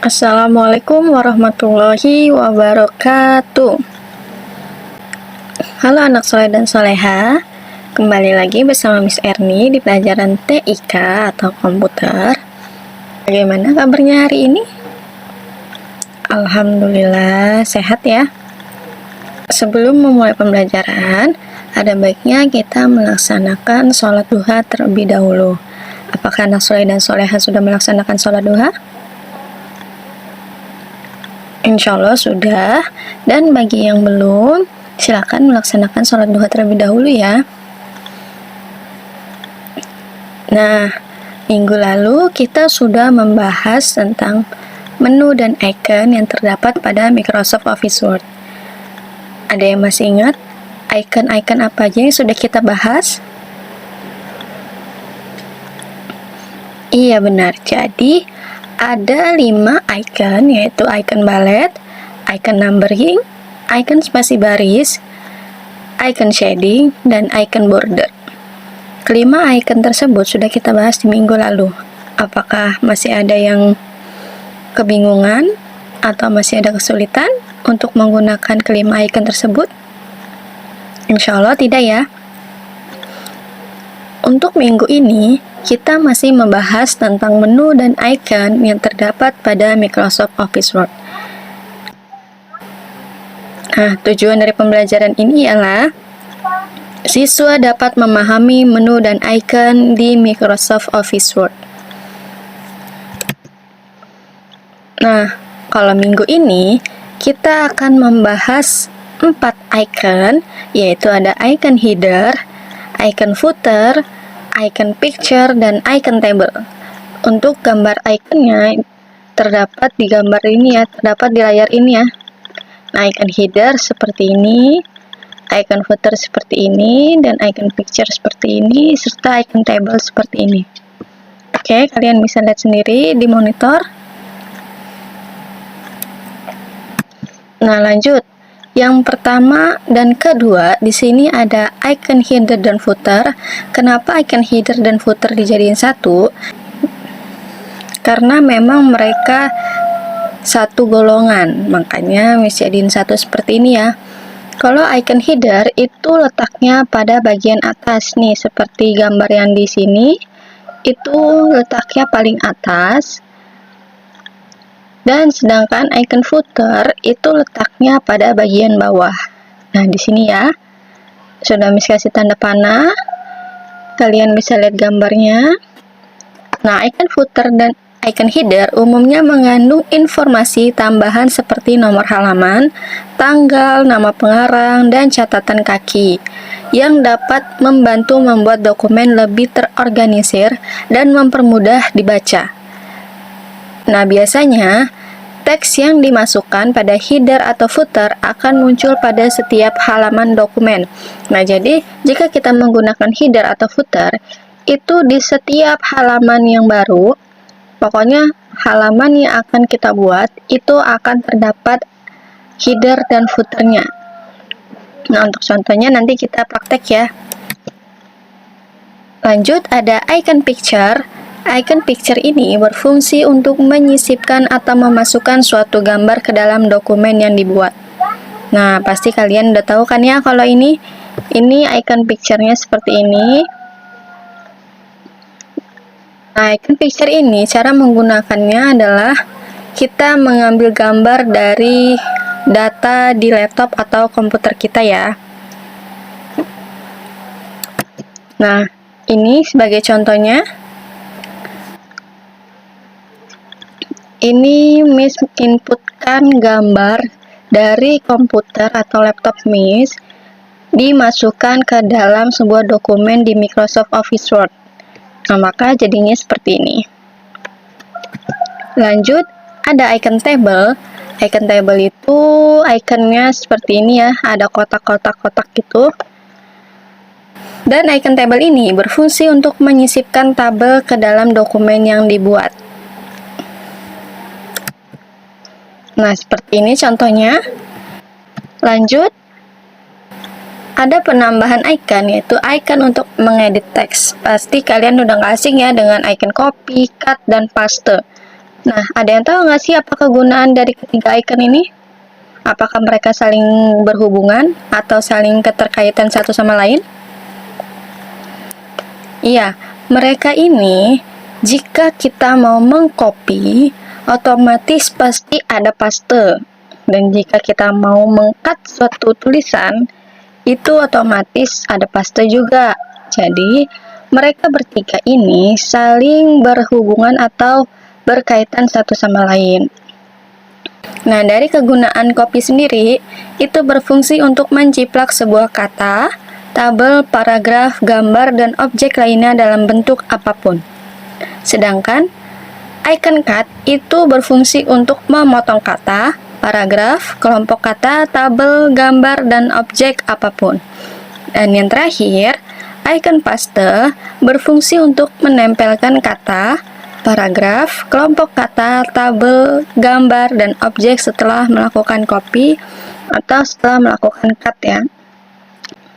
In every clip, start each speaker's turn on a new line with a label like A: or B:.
A: Assalamualaikum warahmatullahi wabarakatuh. Halo anak soleh dan soleha, kembali lagi bersama Miss Erni di pelajaran TIK atau komputer. Bagaimana kabarnya hari ini? Alhamdulillah sehat ya. Sebelum memulai pembelajaran, ada baiknya kita melaksanakan sholat duha terlebih dahulu. Apakah anak soleh dan soleha sudah melaksanakan sholat duha? Insya Allah sudah, dan bagi yang belum, silakan melaksanakan sholat duha terlebih dahulu ya. Nah, minggu lalu kita sudah membahas tentang menu dan icon yang terdapat pada Microsoft Office Word. Ada yang masih ingat icon-icon apa aja yang sudah kita bahas? Iya benar, jadi ada 5 icon, yaitu icon balet, icon numbering, icon spasi baris, icon shading, dan icon border. Kelima icon tersebut sudah kita bahas di minggu lalu. Apakah masih ada yang kebingungan atau masih ada kesulitan untuk menggunakan kelima icon tersebut? Insya Allah tidak ya. Untuk minggu ini, kita masih membahas tentang menu dan icon yang terdapat pada Microsoft Office Word. Nah, tujuan dari pembelajaran ini ialah siswa dapat memahami menu dan icon di Microsoft Office Word. Nah, kalau minggu ini, kita akan membahas 4 icon, yaitu ada icon header, icon footer, icon picture, dan icon table. Untuk gambar iconnya terdapat di gambar ini ya, terdapat di layar ini ya. Nah, icon header seperti ini, icon footer seperti ini, dan icon picture seperti ini, serta icon table seperti ini. Oke, kalian bisa lihat sendiri di monitor. Nah, lanjut. Yang pertama dan kedua, di sini ada icon header dan footer. Kenapa icon header dan footer dijadiin satu? Karena memang mereka satu golongan, makanya Miss jadiin satu seperti ini ya. Kalau icon header itu letaknya pada bagian atas nih, seperti gambar yang di sini, itu letaknya paling atas. Dan sedangkan icon footer itu letaknya pada bagian bawah. Nah, di sini ya. Sudah Miss kasih tanda panah. Kalian bisa lihat gambarnya. Nah, icon footer dan icon header umumnya mengandung informasi tambahan seperti nomor halaman, tanggal, nama pengarang, dan catatan kaki yang dapat membantu membuat dokumen lebih terorganisir dan mempermudah dibaca. Nah, biasanya teks yang dimasukkan pada header atau footer akan muncul pada setiap halaman dokumen. Nah, jadi jika kita menggunakan header atau footer, itu di setiap halaman yang baru, pokoknya halaman yang akan kita buat, itu akan terdapat header dan footernya. Nah, untuk contohnya nanti kita praktek ya. Lanjut, ada icon picture. Icon picture ini berfungsi untuk menyisipkan atau memasukkan suatu gambar ke dalam dokumen yang dibuat. Nah, pasti kalian udah tahu kan ya kalau ini icon picture-nya seperti ini. Nah, icon picture ini cara menggunakannya adalah kita mengambil gambar dari data di laptop atau komputer kita ya. Nah, ini sebagai contohnya. Ini Miss inputkan gambar dari komputer atau laptop Miss, dimasukkan ke dalam sebuah dokumen di Microsoft Office Word. Nah, maka jadinya seperti ini. Lanjut, ada icon table. Icon table itu iconnya seperti ini ya, ada kotak-kotak-kotak gitu. Dan icon table ini berfungsi untuk menyisipkan tabel ke dalam dokumen yang dibuat. Nah, seperti ini contohnya. Lanjut, ada penambahan icon, yaitu icon untuk mengedit teks. Pasti kalian udah gak asing ya dengan icon copy, cut, dan paste. Nah, ada yang tahu nggak sih apa kegunaan dari ketiga icon ini? Apakah mereka saling berhubungan atau saling keterkaitan satu sama lain? Iya, mereka ini jika kita mau mengcopy, otomatis pasti ada paste. Dan jika kita mau mengcut suatu tulisan, itu otomatis ada paste juga. Jadi, mereka bertiga ini saling berhubungan atau berkaitan satu sama lain. Nah, dari kegunaan copy sendiri, itu berfungsi untuk menjiplak sebuah kata, tabel, paragraf, gambar, dan objek lainnya dalam bentuk apapun. Sedangkan, icon cut itu berfungsi untuk memotong kata, paragraf, kelompok kata, tabel, gambar, dan objek apapun. Dan yang terakhir, icon paste berfungsi untuk menempelkan kata, paragraf, kelompok kata, tabel, gambar, dan objek setelah melakukan copy atau setelah melakukan cut ya.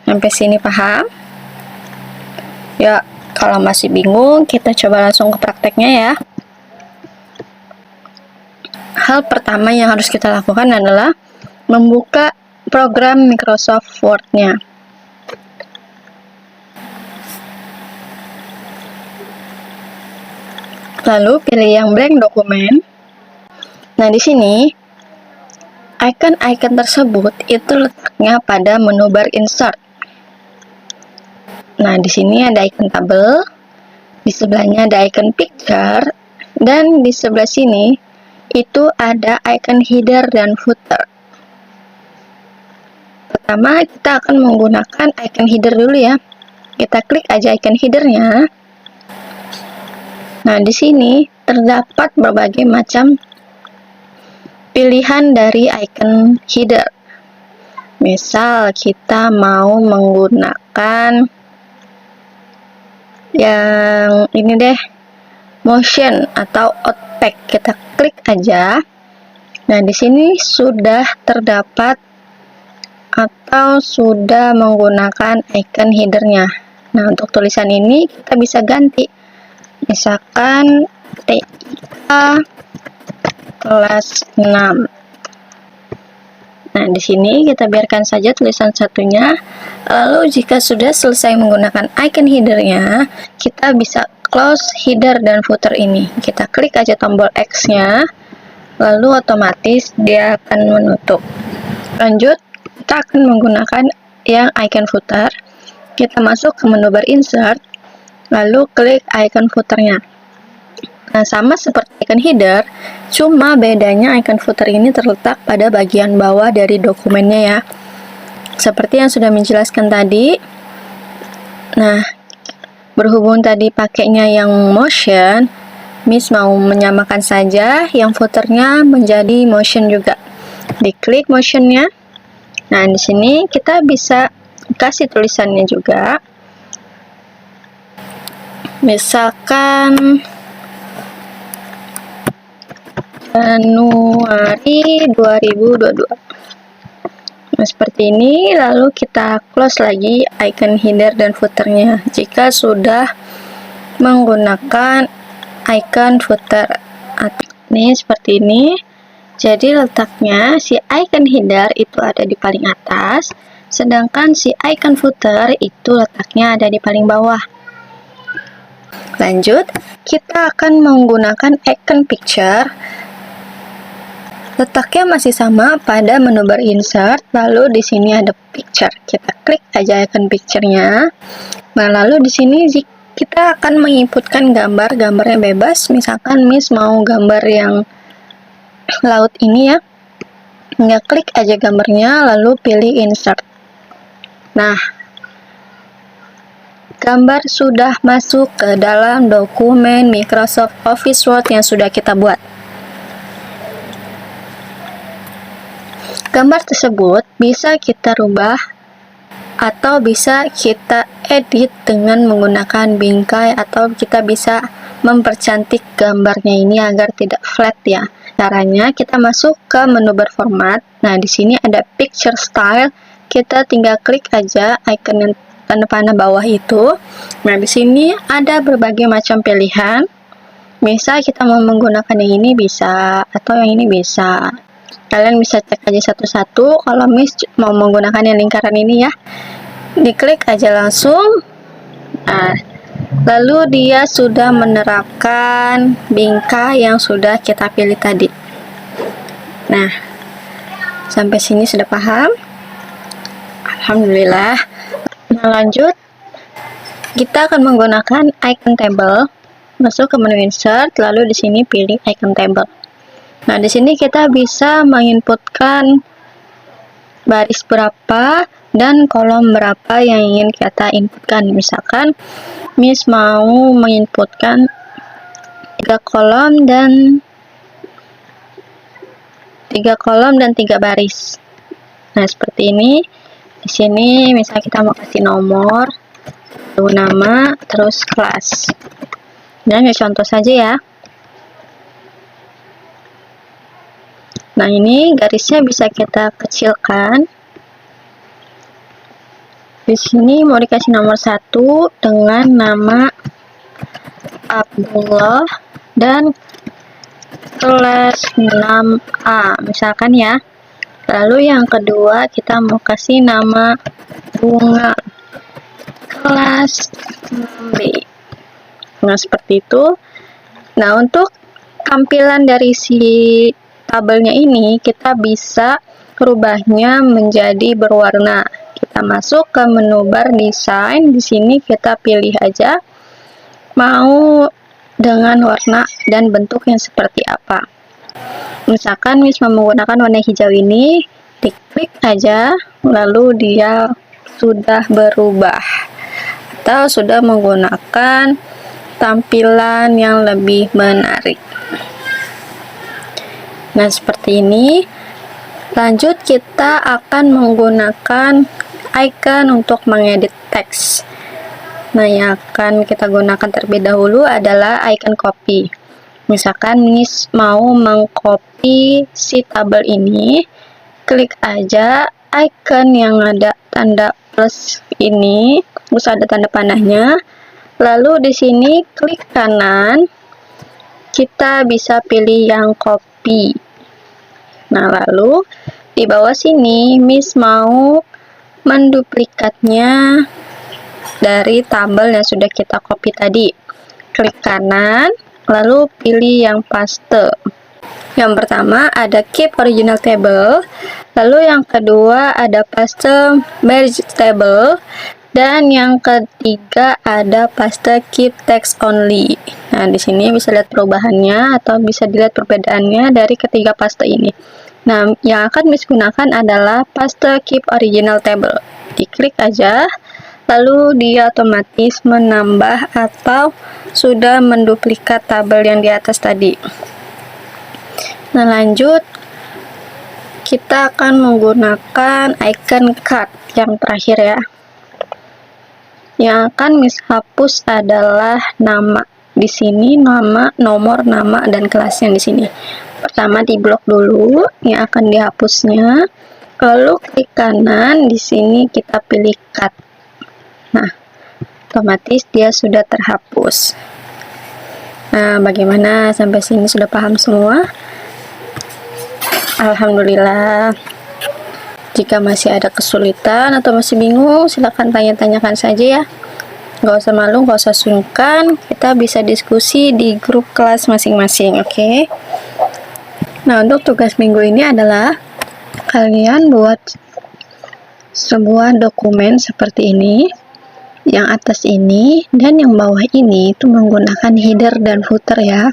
A: Sampai sini paham? Ya, kalau masih bingung, kita coba langsung ke prakteknya ya. Hal pertama yang harus kita lakukan adalah membuka program Microsoft Word-nya. Lalu pilih yang blank dokumen. Nah, di sini icon-icon tersebut itu letaknya pada menu bar insert. Nah, di sini ada icon tabel, di sebelahnya ada icon picture, dan di sebelah sini itu ada icon header dan footer. Pertama, kita akan menggunakan icon header dulu ya. Kita klik aja icon headernya. Nah, di sini terdapat berbagai macam pilihan dari icon header. Misal, kita mau menggunakan yang ini deh, motion atau outpack. Kita klik aja. Nah, di sini sudah terdapat atau sudah menggunakan icon headernya. Nah, untuk tulisan ini kita bisa ganti. Misalkan TIK kelas 6. Nah, di sini kita biarkan saja tulisan satunya. Lalu jika sudah selesai menggunakan icon headernya, kita bisa close header dan footer ini. Kita klik aja tombol X-nya, lalu otomatis dia akan menutup. Lanjut, kita akan menggunakan yang icon footer. Kita masuk ke menu bar insert, lalu klik icon footernya. Nah, sama seperti icon header, cuma bedanya icon footer ini terletak pada bagian bawah dari dokumennya ya. Seperti yang sudah menjelaskan tadi. Nah, berhubung tadi pakainya yang motion, Miss mau menyamakan saja yang footernya menjadi motion juga. Diklik motionnya. Nah, di sini kita bisa kasih tulisannya juga. Misalkan Januari 2022. Nah, seperti ini. Lalu kita close lagi icon header dan footernya jika sudah menggunakan icon footer. Ini seperti ini. Jadi letaknya si icon header itu ada di paling atas, sedangkan si icon footer itu letaknya ada di paling bawah. Lanjut, kita akan menggunakan icon picture. Letaknya masih sama pada menu bar insert, lalu di sini ada picture. Kita klik aja icon picture-nya. Nah, lalu di sini kita akan menginputkan gambarnya bebas. Misalkan Miss mau gambar yang laut ini ya. Nggak klik aja gambarnya, lalu pilih insert. Nah, gambar sudah masuk ke dalam dokumen Microsoft Office Word yang sudah kita buat. Gambar tersebut bisa kita rubah atau bisa kita edit dengan menggunakan bingkai, atau kita bisa mempercantik gambarnya ini agar tidak flat ya. Caranya kita masuk ke menu berformat. Nah, di sini ada picture style. Kita tinggal klik aja icon yang tanda panah bawah itu. Nah, di sini ada berbagai macam pilihan. Misal kita mau menggunakan yang ini bisa, atau yang ini bisa. Kalian bisa cek aja satu-satu. Kalau Miss mau menggunakan yang lingkaran ini ya, diklik aja langsung. Nah, lalu dia sudah menerapkan bingkai yang sudah kita pilih tadi. Nah, sampai sini sudah paham? Alhamdulillah. Nah, lanjut. Kita akan menggunakan icon table. Masuk ke menu insert, lalu di sini pilih icon table. Nah, di sini kita bisa menginputkan baris berapa dan kolom berapa yang ingin kita inputkan. Misalkan Miss mau menginputkan 3 kolom dan 3 baris. Nah, seperti ini. Di sini misalnya kita mau kasih nomor, lalu nama, terus kelas. Dan ya contoh saja ya. Nah, ini garisnya bisa kita kecilkan. Di sini mau dikasih nomor 1 dengan nama Abdullah dan kelas 6A misalkan ya. Lalu yang kedua kita mau kasih nama Bunga kelas 6B. Nah, seperti itu. Nah, untuk tampilan dari si tabelnya ini kita bisa rubahnya menjadi berwarna. Kita masuk ke menu bar desain. Di sini kita pilih aja mau dengan warna dan bentuk yang seperti apa. Misalkan Miss mau menggunakan warna hijau ini, diklik aja, lalu dia sudah berubah atau sudah menggunakan tampilan yang lebih menarik. Nah, seperti ini. Lanjut, kita akan menggunakan icon untuk mengedit teks. Nah, yang akan kita gunakan terlebih dahulu adalah icon copy. Misalkan Miss mau mengcopy si tabel ini, klik aja icon yang ada tanda plus ini, terus ada tanda panahnya. Lalu di sini klik kanan, kita bisa pilih yang copy. Nah, lalu di bawah sini Miss mau menduplikatnya dari tabel yang sudah kita copy tadi. Klik kanan, lalu pilih yang paste. Yang pertama ada keep original table, lalu yang kedua ada paste merge table, dan yang ketiga ada paste keep text only. Nah, di sini bisa lihat perubahannya atau bisa dilihat perbedaannya dari ketiga paste ini. Nah, yang akan Miss gunakan adalah paste keep original table. Diklik aja, lalu dia otomatis menambah atau sudah menduplikat tabel yang di atas tadi. Nah, lanjut kita akan menggunakan icon card yang terakhir ya. Yang akan Miss hapus adalah nama. Di sini nama, nomor, nama, dan kelas yang di sini. Pertama di blok dulu yang akan dihapusnya. Lalu klik kanan, di sini kita pilih cut. Nah, otomatis dia sudah terhapus. Nah, bagaimana sampai sini sudah paham semua? Alhamdulillah. Jika masih ada kesulitan atau masih bingung, silahkan tanya-tanyakan saja ya. Gak usah malu, gak usah sungkan. Kita bisa diskusi di grup kelas masing-masing, oke? Nah, untuk tugas minggu ini adalah kalian buat sebuah dokumen seperti ini. Yang atas ini dan yang bawah ini itu menggunakan header dan footer ya.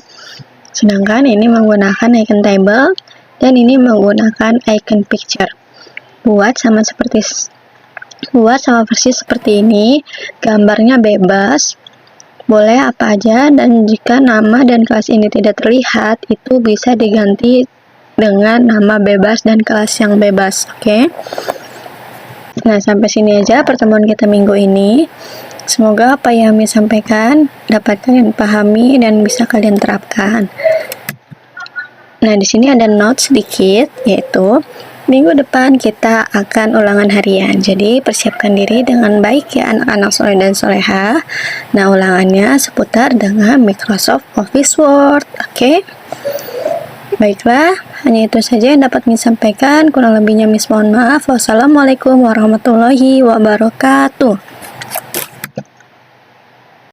A: Sedangkan ini menggunakan icon table dan ini menggunakan icon picture. Buat sama persis seperti ini, gambarnya bebas, boleh apa aja, dan jika nama dan kelas ini tidak terlihat, itu bisa diganti dengan nama bebas dan kelas yang bebas, oke? Nah, sampai sini aja pertemuan kita minggu ini. Semoga apa yang Miss sampaikan dapat kalian pahami dan bisa kalian terapkan. Nah, di sini ada notes sedikit, yaitu Minggu depan kita akan ulangan harian, jadi persiapkan diri dengan baik ya anak-anak soleh dan soleha. Nah, ulangannya seputar dengan Microsoft Office Word, oke? Baiklah, hanya itu saja yang dapat Miss sampaikan, kurang lebihnya Miss mohon maaf. Wassalamualaikum warahmatullahi wabarakatuh.